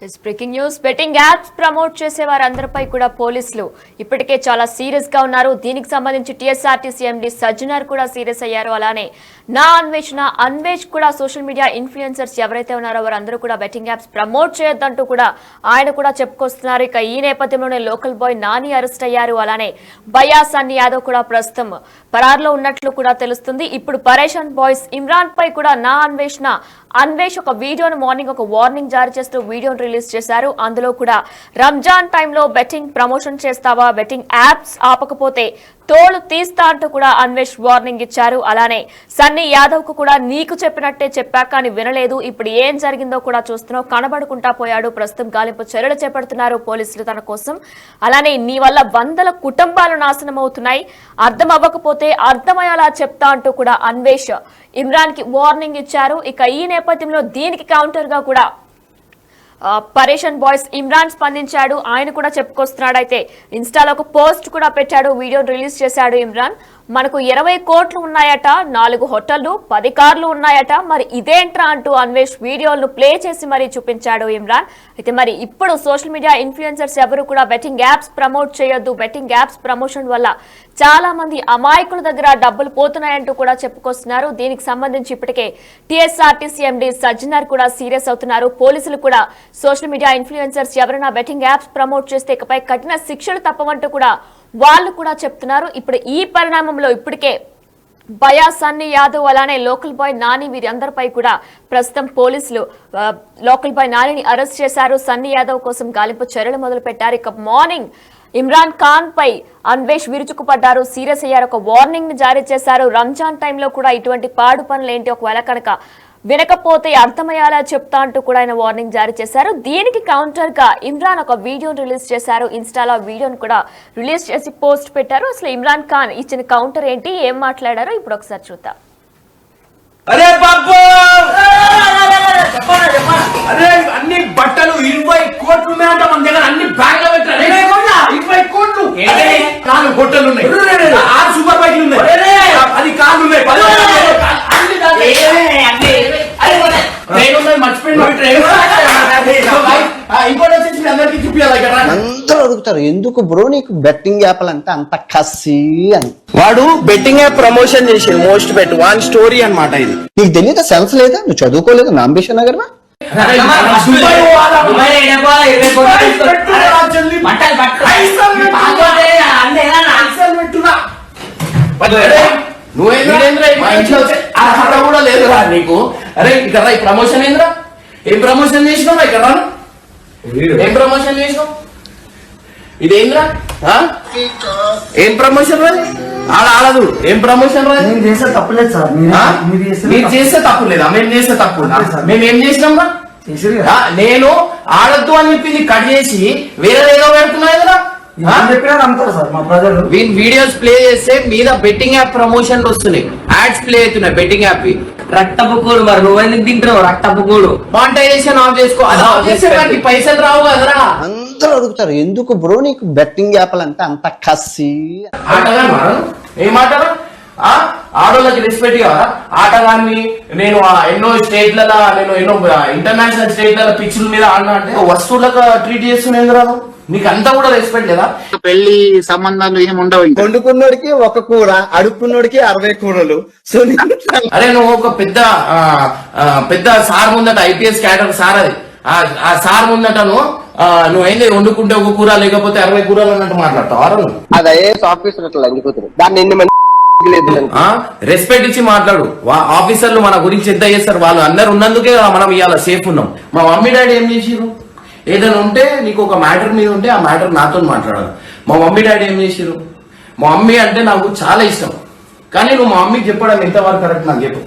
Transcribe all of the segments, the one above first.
Breaking news betting apps promote చేసే వారందరిపై కూడా పోలీసులు ఇప్పటికే చాలా సీరియస్ గా ఉన్నారు. దీనికి సంబంధించి టీఎస్ఆర్టీసీ ఎండీ సజ్జనర్ కూడా సీరియస్ అయ్యారు. అలానే నా అన్వేష్ కూడా సోషల్ మీడియా ఇన్ఫ్లుయెన్సర్స్ ఎవరైతే ఉన్నారో వారందరూ కూడా బెట్టింగ్ యాప్స్ ప్రమోట్ చేయొద్దంటూ కూడా ఆయన కూడా చెప్పుకొస్తున్నారు. ఇక ఈ నేపథ్యంలోనే లోకల్ బాయ్ నాని అరెస్ట్ అయ్యారు. అలానే బయ్యా సన్నీ యాదవ్ కూడా ప్రస్తుతం పరారులో ఉన్నట్లు కూడా తెలుస్తుంది. ఇప్పుడు పరేషాన్ బాయ్స్ ఇమ్రాన్ పై కూడా నా అన్వేష్ ఒక వీడియోను మార్నింగ్ ఒక వార్నింగ్ జారీ చేస్తూ వీడియోను రిలీజ్ చేశారు. అందులో కూడా రంజాన్ టైంలో బెట్టింగ్ ప్రమోషన్ చేస్తావా, బెట్టింగ్ యాప్స్ ఆపకపోతే తోలు తీస్తా అంటూ కూడా అన్వేష్ వార్నింగ్ ఇచ్చారు. అలానే సన్నీ యాదవ్ కు కూడా నీకు చెప్పినట్టే చెప్పా కానీ వినలేదు, ఇప్పుడు ఏం జరిగిందో కూడా చూస్తున్నావు, కనబడుకుంటా పోయాడు, ప్రస్తుతం గాలింపు చర్యలు చేపడుతున్నారు పోలీసులు తన కోసం. అలానే నీ వల్ల వందల కుటుంబాలు నాశనం అవుతున్నాయి, అర్థం అవ్వకపోతే అర్థమయ్యేలా చెప్తా అంటూ కూడా అన్వేష్ ఇమ్రాన్ కి వార్నింగ్ ఇచ్చారు. ఇక ఈ నేపథ్యంలో దీనికి కౌంటర్ గా కూడా పరేషాన్ బాయ్స్ ఇమ్రాన్ స్పందించాడు. ఆయన కూడా చెప్పుకొస్తున్నాడు. అయితే ఇన్స్టాలో ఒక పోస్ట్ కూడా పెట్టాడు, వీడియోని రిలీజ్ చేశాడు ఇమ్రాన్. మనకు 20 కోట్లు ఉన్నాయట, 4 హోటళ్లు, 10 కార్లు ఉన్నాయట, మరి ఇదేంట్రా అంటూ అన్వేష్ వీడియోలను ప్లే చేసి మరీ చూపించాడు ఇమ్రాన్. అయితే మరి ఇప్పుడు సోషల్ మీడియా ఇన్ఫ్లుయెన్సర్స్ ఎవరు కూడా బెట్టింగ్ యాప్స్ ప్రమోట్ చేయొద్దు, బెట్టింగ్ యాప్స్ ప్రమోషన్ వల్ల చాలా మంది అమాయకుల దగ్గర డబ్బులు పోతున్నాయంటూ కూడా చెప్పుకొస్తున్నారు. దీనికి సంబంధించి ఇప్పటికే టీఎస్ఆర్టీసీ ఎండీ సజ్జనర్ కూడా సీరియస్ అవుతున్నారు. పోలీసులు కూడా సోషల్ మీడియా ఇన్ఫ్లుయెన్సర్స్ ఎవరైనా బెట్టింగ్ యాప్స్ ప్రమోట్ చేస్తే ఇకపై కఠిన శిక్షలు తప్పవంటూ కూడా వాళ్ళు కూడా చెప్తున్నారు. ఇప్పుడు ఈ పరిణామంలో ఇప్పటికే బయ్యా సన్నీ యాదవ్ అలానే లోకల్ బాయ్ నాని వీరందరిపై కూడా ప్రస్తుతం పోలీసులు లోకల్ బాయ్ నానిని అరెస్ట్ చేశారు. సన్నీ యాదవ్ కోసం గాలింపు చర్యలు మొదలు పెట్టారు. ఇక మార్నింగ్ ఇమ్రాన్ ఖాన్ పై అన్వేష్ విరుచుకుపడ్డారు, సీరియస్ అయ్యారు, ఒక వార్నింగ్ ని జారీ చేశారు. రంజాన్ టైంలో కూడా ఇటువంటి పాడు పనులు ఏంటి, ఒకవేళ కనుక వినకపోతే అర్థమయ్యేలా చెప్తా అంటూ కూడా ఆయన వార్నింగ్ జారీ చేశారు. దీనికి కౌంటర్ గా ఇమ్రాన్ ఒక వీడియోను రిలీజ్ చేశారు. ఇన్స్టాలో వీడియోను కూడా రిలీజ్ చేసి పోస్ట్ పెట్టారు. అసలు ఇమ్రాన్ ఖాన్ ఇచ్చిన కౌంటర్ ఏంటి, ఏం మాట్లాడారో ఇప్పుడు ఒకసారి చూద్దాం. అరే బాబు అరే అన్ని బట్టలు 20 కోట్లు ఉన్నాయంట మన దగ్గర, అన్ని బ్యాగ్ లో పెట్టారు. 20 కోట్లు కాలు బొట్టలు ఉన్నాయి, 6 సూపర్ బైక్లు ఉన్నాయి, 10 కార్లు ఉన్నాయి, ఇంకోటి వచ్చేసి అందరికి చూపించాలి. అందరూ అడుగుతారు ఎందుకు బ్రో నీకు బెట్టింగ్ యాప్లు అంటే అంత కసి అని. వాడు బెట్టింగ్ యాప్ ప్రమోషన్ చేసి మోస్ట్ బెట్ వన్ స్టోరీ అన్నమాట. ఇది నీకు తెలియదు, సెన్స్ లేదా, నువ్వు చదువుకోలేదు నా అంబిషన్ నగర్ అర్హత కూడా లేదురా నీకు. అరే ఇక్కడ ఈ ప్రమోషన్ ఏంద్రా, ఏం ప్రమోషన్ చేసినావు ఇక్కడ, ఏం ప్రమోషన్ చేసినావు, ఇదేంద్రా ఏం ప్రమోషన్ రాదు ఆడదు, ఏం ప్రమోషన్ రాదు. నేను చేస్తే తప్పులేదు సార్, మీరు చేస్తే తప్పు లేదా, మేము చేస్తే తప్పు, మేము ఏం చేసినాం రా. నేను ఆడద్దు అని చెప్పింది కట్ చేసి వేరే ఏదో పెడుతున్నా కదా నమ్ముతారు సార్ మా ప్రజలు. వీడియోస్ ప్లే చేస్తే మీద బెట్టింగ్ యాప్ ప్రమోషన్ వస్తున్నాయి, యాడ్స్ ప్లే అవుతున్నాయి బెట్టింగ్ యాప్. రక్తపుకోడు మరి నువ్వెందుకు తింటావు, రక్తపుకోడు మానిటైజేషన్ ఆఫ్ చేసుకో, పైసలు రావు కదరా. అందరూ అడుగుతారు ఎందుకు బ్రో నీకు బెట్టింగ్ యాప్లు అంటే అంత కసి. ఏమాటారా ఆడోళ్ళకి రెస్పెక్ట్ కావాలా? ఆటగాన్ని నేను ఎన్నో స్టేట్లలో, నేను ఎన్నో ఇంటర్నేషనల్ స్టేట్లలో పిచ్చుల మీద ఆడినా అంటే వస్తువులకు ట్రీట్ చేస్తున్నాయి రాదు, నీకు అంతా కూడా రెస్పెక్ట్ లేదా? పెళ్లి సంబంధాలు ఏమి ఉండవు. వండుకున్నోడికి ఒక కూర, అడుక్కున్నోడికి 60 కూరలు. సో అరే నువ్వు ఒక పెద్ద సార్ ముందట, ఐపీఎస్ క్యాడర్ సార్, అది ఆ సార్ ముందట నువ్వు ఏంది వండుకుంటే ఒక కూర లేకపోతే 60 కూరలు అన్నట్టు మాట్లాడతావు. అదే ఆఫీసర్ అట్లా లంగిపోతుంది, దాన్ని రెస్పెక్ట్ ఇచ్చి మాట్లాడు. ఆఫీసర్లు మన గురించి ఎంత చేస్తారు, వాళ్ళు అందరు ఉన్నందుకే మనం ఇవాళ సేఫ్ ఉన్నాం. మా మమ్మీ డాడీ ఏం చేసిరు, ఏదైనా ఉంటే నీకు ఒక మ్యాటర్ మీద ఉంటే ఆ మ్యాటర్ నాతో మాట్లాడాలి. మా మమ్మీ డాడీ ఏం చేసిరు, మా మమ్మీ అంటే నాకు చాలా ఇష్టం, కానీ నువ్వు మా మమ్మీకి చెప్పడం ఎంతవరకు కరెక్ట్ నాకు చెప్పు.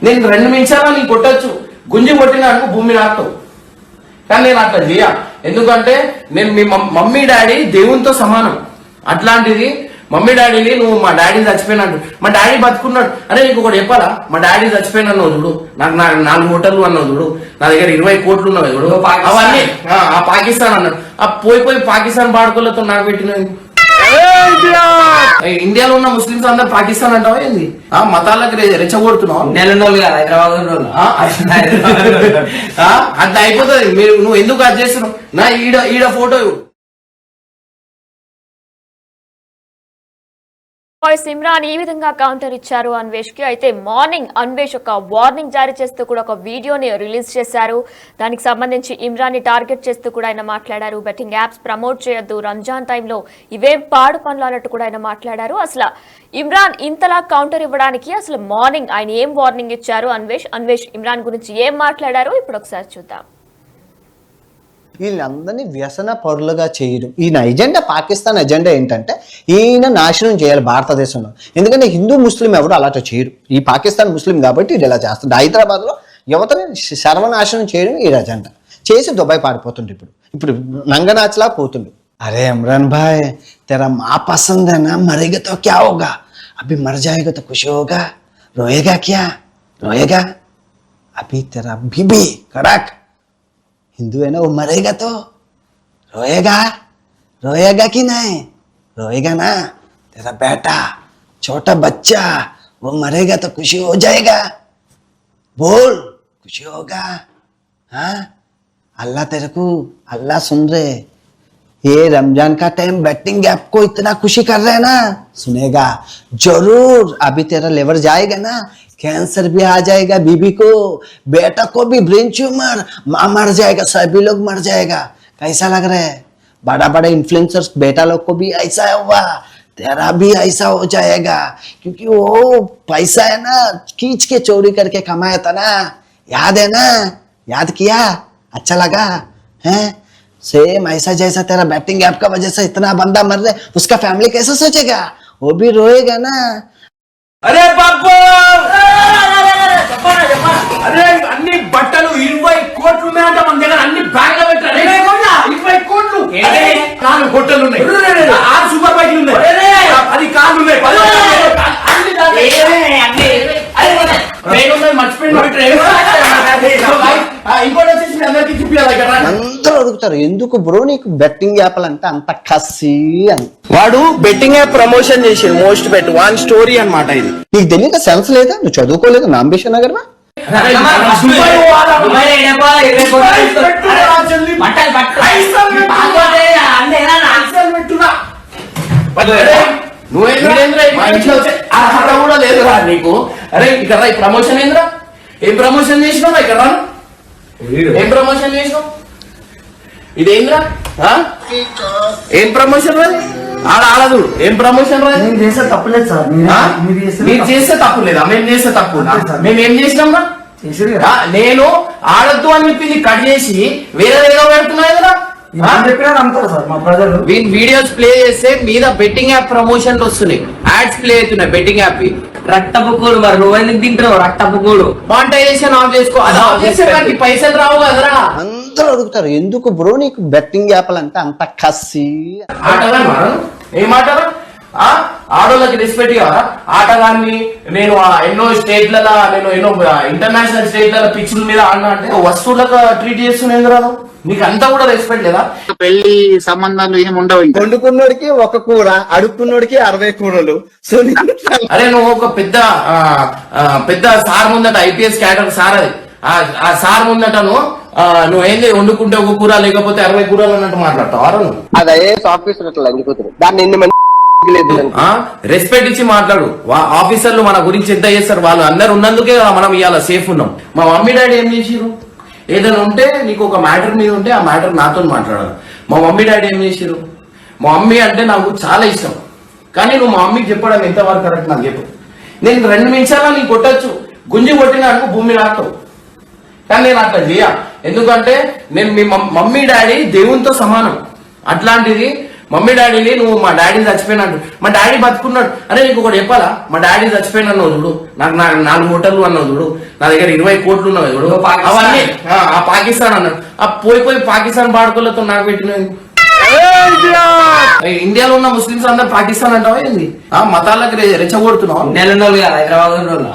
నేను 2 నిమిషాలు నీకు కొట్టచ్చు, గుంజి కొట్టిన అనుకో భూమి నాకుతావు, కానీ నేను అట్లా చేయ. ఎందుకంటే నేను మీ మమ్మీ డాడీ దేవునితో సమానం. అట్లాంటిది మమ్మీ డాడీని నువ్వు మా డాడీ చచ్చిపోయినాడు, మా డాడీ బతుకున్నాడు అరే నీకు ఒకటి చెప్పాలా, మా డాడీ చచ్చిపోయినా చూడు, నాకు 4 హోటళ్ళు అన్నావు చూడు, నా దగ్గర 20 కోట్లు ఉన్నావు చూడు, అవన్నీ ఆ పాకిస్తాన్ అన్నాడు. ఆ పోయి పాకిస్తాన్ బాడుకోలతో నాకు పెట్టినవి ఇండియాలో ఉన్న ముస్లిమ్స్ అందరు పాకిస్తాన్ అంటావా ఏంది? మతాలకు రెచ్చగొడుతున్నావు. నెల వాళ్ళు కాదు, హైదరాబాద్ వాళ్ళు. అంత అయిపోతుంది. నువ్వు ఎందుకు అది చేస్తున్నావు? నా ఈడ ఫోటో వాయిస్ ఇమ్రాన్ ఈ విధంగా కౌంటర్ ఇచ్చారు అన్వేష్ కి. అయితే మార్నింగ్ అన్వేష్ ఒక వార్నింగ్ జారీ చేస్తూ కూడా ఒక వీడియోని రిలీజ్ చేశారు. దానికి సంబంధించి ఇమ్రాన్ ని టార్గెట్ చేస్తూ కూడా ఆయన మాట్లాడారు. బెట్టింగ్ యాప్స్ ప్రమోట్ చేయొద్దు, రంజాన్ టైంలో ఇవేం పాడు పనులు అన్నట్టు కూడా ఆయన మాట్లాడారు. అసలు ఇమ్రాన్ ఇంతలా కౌంటర్ ఇవ్వడానికి అసలు మార్నింగ్ ఆయన ఏం వార్నింగ్ ఇచ్చారు అన్వేష్ ఇమ్రాన్ గురించి ఏం మాట్లాడారు ఇప్పుడు ఒకసారి చూద్దాం. వీళ్ళందరినీ వ్యసన పరులుగా చేయడం ఈయన ఎజెండా, పాకిస్తాన్ ఎజెండా ఏంటంటే ఈయన నాశనం చేయాలి భారతదేశంలో. ఎందుకంటే హిందూ ముస్లిం ఎవరు అలా చేయరు. ఈ పాకిస్తాన్ ముస్లిం కాబట్టి ఇది ఇలా చేస్తుంది. హైదరాబాద్లో యువతని సర్వనాశనం చేయడం ఈ ఎజెండా చేసి దుబాయ్ పారిపోతుండే. ఇప్పుడు నంగనాచ్లా పోతుండు. అరే ఇమ్రాన్ భాయ్, తెరా మా పసంద్ है ना, मरेगा तो क्या होगा, अभी मर जाएगा तो खुश होगा, रोएगा क्या, रोएगा अभी तेरा बीबी कड़क हिंदू है ना, वो मरेगा तो रोएगा, रोएगा कि नहीं, रोएगा ना, तेरा बेटा छोटा बच्चा वो मरेगा तो खुशी हो जाएगा, बोल खुशी होगा. हाँ अल्लाह तेरे को, अल्लाह सुन रहे. ये रमजान का टाइम बेटिंग ऐप को इतना खुशी कर रहे हैं ना, सुनेगा जरूर. अभी तेरा लेवर जाएगा ना, कैंसर भी आ जाएगा, बीबी को, बेटा को भी ब्रेन ट्यूमर, माँ मर जाएगा, सभी लोग मर जाएगा. कैसा लग रहा है? बड़ा बड़ा इन्फ्लुएंसर्स बेटा लोग को भी ऐसा हुआ, तेरा भी ऐसा हो जाएगा. क्योंकि वो पैसा है ना, खींच के चोरी करके कमाया था ना, याद है ना, याद किया, अच्छा लगा है? सेम ऐसा जैसा तेरा बैटिंग ऐप का वजह से इतना बंदा मर रहा है, उसका फैमिली कैसे सोचेगा? वो भी रोएगा ना. అరే బాబు, అరే అన్ని బట్టలు 20 కోట్లు ఉన్నాయంట మన దగ్గర. అన్ని బ్యాగ్ లో పెట్టారు. 20 కోట్లు. 4 గొట్టలు ఉన్నాయి, 6 సూపర్ బైక్లు ఉన్నాయి, 10 కార్లు ఉన్నాయి, ఇంకోటి వచ్చేసి మీ అందరికీ చూపించాలి కదా. అందరూ అడుగుతారు ఎందుకు బ్రో నీకు బెట్టింగ్ యాప్లు అంటే అంత కసి అని. వాడు బెట్టింగ్ యాప్ ప్రమోషన్ చేసి మోస్ట్ బెట్ వన్ స్టోరీ అన్నమాట. ఇది నీకు తెలియక సెన్స్ లేదా? నువ్వు చదువుకోలేదు నాంబేషన్ నగర్ మా? అర్హత కూడా లేదురా నీకు. అరే ఇక్కడ ఈ ప్రమోషన్ ఏంద్రా? ఏం ప్రమోషన్ చేసినావు ఇక్కడ? ఏం ప్రమోషన్ చేసినావు? ఇదేంద్రా? ఏం ప్రమోషన్ రా? ఆడదు. ఏం ప్రమోషన్ రా? నేను చేస్తే తప్పులేదు సార్. మీరు చేస్తే తప్పు లేదా? మేము చేస్తే తప్పు. మేము ఏం చేసినాం రా? నేను ఆడద్దు అని చెప్పింది కట్ చేసి వేరే ఏదో పెడుతున్నాయి కదా. వీడియోస్ ప్లే చేస్తే మీద బెట్టింగ్ యాప్ ప్రమోషన్లు వస్తున్నాయి, యాడ్స్ ప్లే అవుతున్నాయి బెట్టింగ్ యాప్. రక్తపుకోడు మరి నువ్వెందుకు తింటావు? రక్తపుకోడు మానిటైజేషన్ ఆఫ్ చేసుకో. అది ఆఫ్ చేస్తే మనకి పైసలు రావు కదరా. అందరూ అడుగుతారు ఎందుకు బ్రో నీకు బెట్టింగ్ యాప్లు అంటే అంత కసి. ఏం ఆటరా? ఆడోళ్ళకి రెస్పెక్ట్ కాదా? ఆటగాన్ని నేను ఎన్నో స్టేట్లలో, నేను ఎన్నో ఇంటర్నేషనల్ స్టేట్లలో పిచ్చుల మీద ఆడినా అంటే వస్తువులకు ట్రీట్ చేస్తున్నాయి కదా. నీకు అంతా కూడా రెస్పెక్ట్ లేదా? పెళ్లి సంబంధాలు ఏమి ఉండవు. వండుకున్నోడికి ఒక కూర, అడుక్కున్నోడికి 60 కూరలు. సో అరే నువ్వు ఒక పెద్ద సార్ ముందట, ఐపీఎస్ క్యాడర్ సార్ అది. ఆ సార్ ముందట నువ్వు ఏంది వండుకుంటే ఒక కూర లేకపోతే 60 కూరలు అన్నట్టు మాట్లాడతావు. అదే ఆఫీసర్ అట్లా లంగిపోతుంది. దాన్ని ఎన్ని మంది రెస్పెక్ట్ ఇచ్చి మాట్లాడు. ఆఫీసర్లు మన గురించి ఎంత చేస్తారు? వాళ్ళు అందరు ఉన్నందుకే మనం ఇవాళ సేఫ్ ఉన్నాం. మా మమ్మీ డాడీ ఏం చేసిరు? ఏదైనా ఉంటే నీకు ఒక మ్యాటర్ మీద ఉంటే ఆ మ్యాటర్ నాతో మాట్లాడాలి. మా మమ్మీ డాడీ ఏం చేసిరు? మా మమ్మీ అంటే నాకు చాలా ఇష్టం, కానీ నువ్వు మా మమ్మీకి చెప్పడం ఎంతవరకు కరెక్ట్ నాకు చెప్పు. నేను 2 నిమిషాల్లో నీకు కొట్టచ్చు, గుంజి కొట్టిన అనుకో భూమి రాస్తావు. కానీ నేను అట్లా చేయ, ఎందుకంటే నేను మీ మమ్మీ డాడీ దేవునితో సమానం. అట్లాంటిది మమ్మీ డాడీని నువ్వు మా డాడీ చచ్చిపోయినాడు, మా డాడీ బతుకున్నాడు అరే నీకు ఒకటి చెప్పాలా? మా డాడీ చచ్చిపోయిన అన్నావు చూడు, నాకు 4 హోటళ్ళు అన్నావు చూడు, నా దగ్గర 20 కోట్లు ఉన్నావు చూడు, అవన్నీ ఆ పాకిస్తాన్ అన్నాడు. ఆ పోయి పాకిస్తాన్ బాడుకోలతో నాకు పెట్టినవి. ఇండియాలో ఉన్న ముస్లిమ్స్ అందరు పాకిస్తాన్ అంటావా ఏంది? మతాలకు రెచ్చగొడుతున్నావు. నెల వాళ్ళు కాదు, హైదరాబాద్ వాళ్ళు.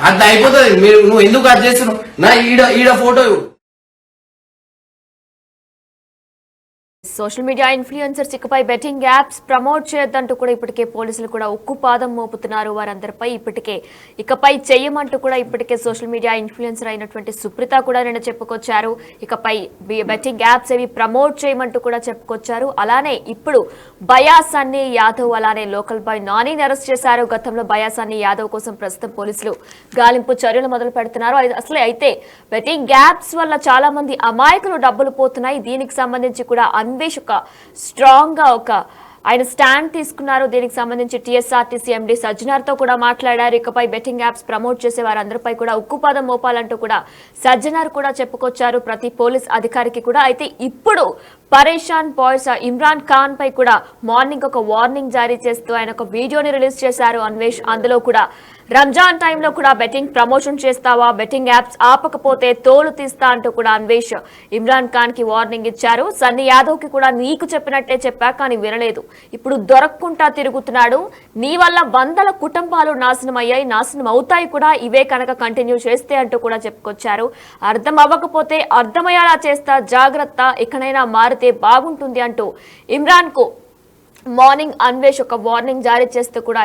అంత అయిపోతుంది. నువ్వు ఎందుకు అది చేస్తున్నావు? నా ఈడ ఫోటో సోషల్ మీడియా ఇన్ఫ్లుయెన్సర్స్ ఇకపై బెట్టింగ్ యాప్స్ ప్రమోట్ చేయొద్దంటూ కూడా ఇప్పటికే పోలీసులు కూడా ఉక్కుపాదం మోపుతున్నారు వారందరిపై. ఇకపై చేయమంటూ కూడా ఇప్పటికే సోషల్ మీడియా ఇన్ఫ్లుయెన్సర్ అయినటువంటి సుప్రీత కూడా నిన్న చెప్పుకొచ్చారు. ఇకపై బెట్టింగ్ యాప్స్ ఏవి ప్రమోట్ చేయమంటూ కూడా చెప్పుకొచ్చారు. అలానే ఇప్పుడు బయాసాన్ని యాదవ్ అలానే లోకల్ బాయ్ నానిని అరెస్ట్ చేశారు. గతంలో బయాసాన్ని యాదవ్ కోసం ప్రస్తుతం పోలీసులు గాలింపు చర్యలు మొదలు పెడుతున్నారు. అయితే బెట్టింగ్ యాప్స్ వల్ల చాలా మంది అమాయకులు డబ్బులు పోతున్నాయి. దీనికి సంబంధించి కూడా అన్వేష్ ఒక స్ట్రాంగ్ గా ఆయన స్టాండ్ తీసుకున్నారు. దీనికి సంబంధించి టీఎస్ఆర్టీసీ ఎండీ సజ్జనార్ తో కూడా మాట్లాడారు. ఇకపై బెట్టింగ్ యాప్స్ ప్రమోట్ చేసే వారందరిపై కూడా ఉక్కుపాదం మోపాలంటూ కూడా సజ్జనార్ కూడా చెప్పుకొచ్చారు ప్రతి పోలీస్ అధికారికి కూడా. అయితే ఇప్పుడు పరేషాన్ బాయ్స్ ఇమ్రాన్ ఖాన్ పై కూడా మార్నింగ్ ఒక వార్నింగ్ జారీ చేస్తూ ఆయన ఒక వీడియోని రిలీజ్ చేశారు అన్వేష్. అందులో కూడా రంజాన్ టైంలో కూడా బెట్టింగ్ ప్రమోషన్ చేస్తావా, బెట్టింగ్ యాప్స్ ఆపకపోతే తోలు తీస్తా అంటూ కూడా అన్వేష్ ఇమ్రాన్ ఖాన్ కి వార్నింగ్ ఇచ్చారు. సన్నీ యాదవ్ కి కూడా నీకు చెప్పినట్టే చెప్పా కానీ వినలేదు, ఇప్పుడు దొరక్కుంటా తిరుగుతున్నాడు, నీ వల్ల వందల కుటుంబాలు నాశనం అయ్యాయి, నాశనం అవుతాయి కూడా ఇవే కనుక కంటిన్యూ చేస్తే అంటూ కూడా చెప్పుకొచ్చారు. అర్థం అవ్వకపోతే అర్థమయ్యేలా చేస్తా, జాగ్రత్త, ఇకనైనా మారితే బాగుంటుంది అంటూ ఇమ్రాన్ కు మార్నింగ్ అన్వేష్ ఒక వార్నింగ్ జారీ చేస్తూ కూడా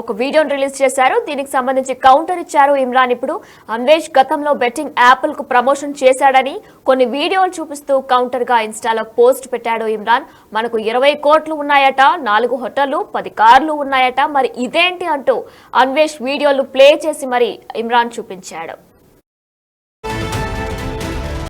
ఒక వీడియోని రిలీజ్ చేశారు. దీనికి సంబంధించి కౌంటర్ ఇచ్చారు ఇమ్రాన్. ఇప్పుడు అన్వేష్ గతంలో బెట్టింగ్ యాప్లకు ప్రమోషన్ చేశాడని కొన్ని వీడియోలు చూపిస్తూ కౌంటర్ గా ఇన్స్టాలో పోస్ట్ పెట్టాడు ఇమ్రాన్. మనకు 20 కోట్లు ఉన్నాయట, 4 హోటళ్లు, 10 కార్లు ఉన్నాయట, మరి ఇదేంటి అంటూ అన్వేష్ వీడియోలు ప్లే చేసి మరి ఇమ్రాన్ చూపించాడు.